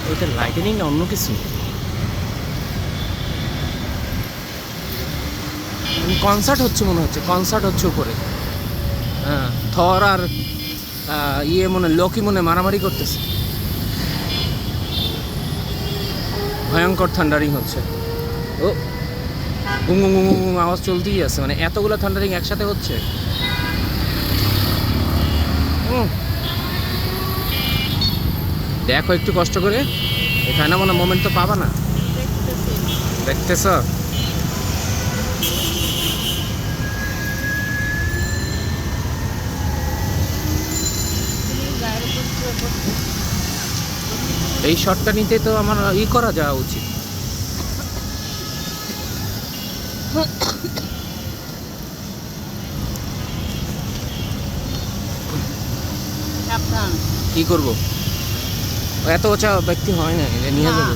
ওইটা লাইটেনিং না অন্য কিছু? কনসার্ট হচ্ছে মনে হচ্ছে, কনসার্ট হচ্ছে উপরে। হ্যাঁ, থর আর ইয়ে মনে লোকি মনে মারামারি করতেছে। ভয়ঙ্কর থান্ডারিং হচ্ছে। ও গুং গুং গুং গুং আওয়াজ চলতেই আছে, মানে এতগুলো থান্ডারিং একসাথে হচ্ছে। দেখো একটু কষ্ট করে, এখানে মনে মোমেন্ট তো পাবা না। দেখতেছ? এই শটটা নিতে তো আমার করা যাওয়া উচিত। কি করব? এত উঁচা ব্যক্তি হয় না, এটা নিয়ে যাবো।